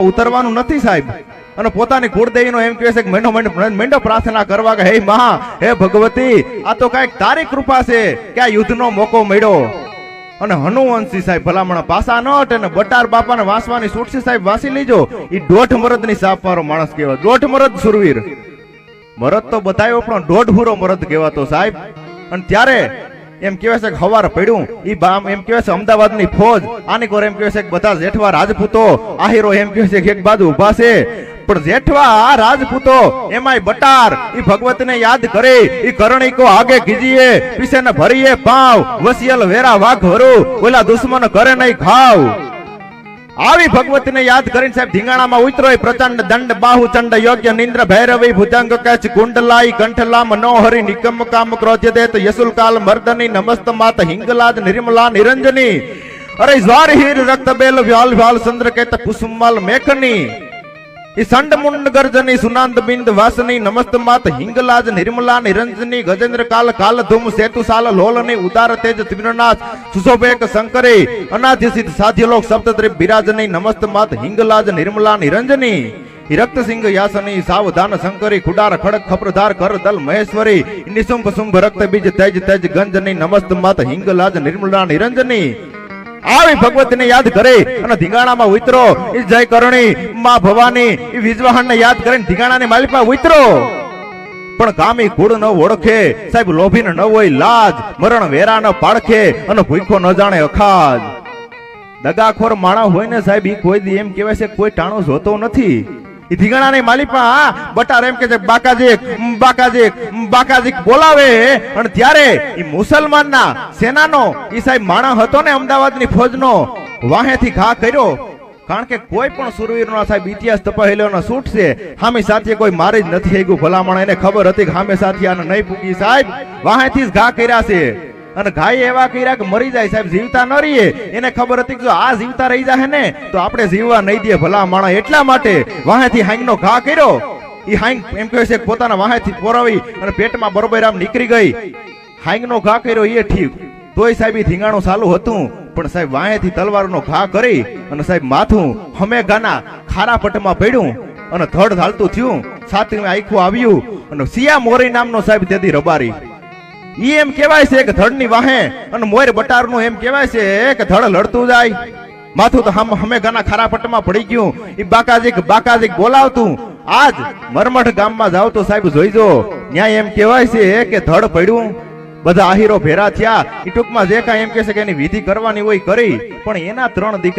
ઉતરવાનું નથી સાહેબ અને પોતાની કુળદેવીનો એમ કહે છે કે મેંડો પ્રાર્થના કરવા કે હે મહા હે ભગવતી આ તો કઈક તારી કૃપા છે કે આ યુદ્ધનો મોકો મળ્યો અને હનુવંશી સાહેબ ભલામણ પાસા ન હટે ને બટાર બાપાને વાંસવાની છૂટશે સાહેબ વાંસી લીજો ઈ દોઢ મરદની સાપ વાળો માણસ કહેવાય દોઢ મરદ સુરવીર મરદ તો બતાવ્યો પણ દોઢ હુરો મરદ કહેવાતો સાહેબ અને ત્યારે એમ કહેવાય છે કે હવાર પડ્યું ઈ બામ એમ કહેવાય છે અમદાવાદની ફોજ આની કોર એમ કહેવાય છે કે બધા જેઠવા રાજપૂતો આહીરો એમ કહેવાય છે કે એક બાજુ ઊભા છે પણ જેઠવા આ રાજપૂતો એમાંય બટાર ઈ ભગવતને યાદ કરે ઈ કરણી કો આગે કીજીએ પીછે ને ભરીએ પાવ વસિયલ વેરા વાઘ વરુ ઓલા દુશ્મન કરે નહીં ખાવ આવી ભગવતીને યાદ કરીને સાહેબ ધીંગાણામાં ઉતરોય પ્રચંડ દંડ બાહુ ચંડ યોગ્ય નિંદ્ર ભૈરવી ભુજંગ કચ કુંડલાઈ કંઠલા મનોહરી નિકમ કામ ક્રોધ દેત યસુલ કાલ મર્દની નમસ્ત માત હિંગલાજ નિર્મલા નિરંજની અરે જ્વાર હીર રક્ત બેલ વ્યાલ વ્યાલ ચંદ્ર કેત કુસુમલ મેઘની ઈ સંડ મુંડ ગર્જની સુનાંદ બિંદ વાસની નમસ્ત માત હિંગલાજ નિર્મલા નિરંજની ગજેન્દ્ર કાલ કાલ ધૂમ સેતુ સાલ લોલની ઉદાર તેજ ત્રિનાથ સુશોભેક શંકરી અનાધિસિત સાધ્યલોક સપ્તદ્રીપ બિરાજની નમસ્ત માત હિંગલાજ નિર્મલા નિરંજની રક્ત સિંહ યાસની સાવધાન શંકરી ખુડાર ખડક ખપ્રધાર કર દલ મહેશ્વરી નિશુંભ શુંભ રક્ત બીજ તેજ તેજ ગંજની નમસ્ત માત હિંગલાજ નિર્મલા નિરંજની આવી ભગવતીને યાદ કરે અને ધીંગાણામાં ઉતરો ઈ જય કરણી માં ભવાની ઈ વિજવાહનને યાદ કરીને ધીંગાણાની માલિપા ઉતરો પણ કામી કુળ ન ઓળખે સાહેબ લોભીને ન હોય લાજ મરણ વેરા ન પાડખે અને ભૂખો ન જાણે અખાજ દગાખોર માણા હોય ને સાહેબ ઈ કોઈ દી એમ કહેવાય છે કોઈ ટાણું જોતો નથી ઈ ધીંગાણાની માલિપા બટાર એમ કે છે બાકાજી બોલાવે અને ત્યારે ઈ મુસલમાનના સેનાનો ઈ સાહેબ માણા હતો ને અમદાવાદની ફોજનો વાહેથી ઘા કર્યો કારણ કે કોઈ પણ સુરવીરનો સાહેબ ઇતિહાસ તપાયેલો છૂટ છે હામી સાથે કોઈ મારી જ નથી ગયું ભલામણ એને ખબર હતી કે હામે સાથે આને નહીં પૂકી સાહેબ વાહેથી જ ઘા કર્યા છે અને ઘાય એવા કર્યા કે મરી જાય સાહેબ જીવતા ન રહીએ એને ખબર હતી કે જો આ જીવતા રહી જાય ને તો આપણે જીવવા નહીં દે ભલા માણા એટલા માટે વાહેથી હાંગનો ઘા કર્યો ઈ હાંગ એમ કહે છે પોતાના વાહેથી પોરાવી અને પેટમાં બરોબર આમ નીકળી ગઈ હાંગનો ઘા કર્યો એ ઠીક તોય સાહેબ ઈ ધીંગાણું ચાલુ હતું પણ સાહેબ વાહેથી તલવારનો ઘા કરી અને સાહેબ માથું હમે ગાના ખારા પટમાં પડ્યું અને ધડ હાલતું થયું છાતીમાં આખું આવ્યું અને સિયા મોરી નામનો સાહેબ તેથી રબારી ઈ એમ કહેવાય છે કે ધડ ની વાહે અને મોર બટાર નું એમ કહેવાય છે કે ધડ લડતું જાય માથું તો હમે ગાના ખારા પટમાં પડી ગયું ઈ બાકાજી બોલાવતું આજ મરમઠ ગામમાં જાવ તો સાહેબ જોઈજો ન્યાય એમ કહેવાય છે કે ધડ પડ્યું બધા આહીરો ભેરા થયા ઈ ટૂંકમાં જે કાંઈ એમ કહે છે કે એની વિધિ કરવાની હોય કરી પણ એના 3 દીકરા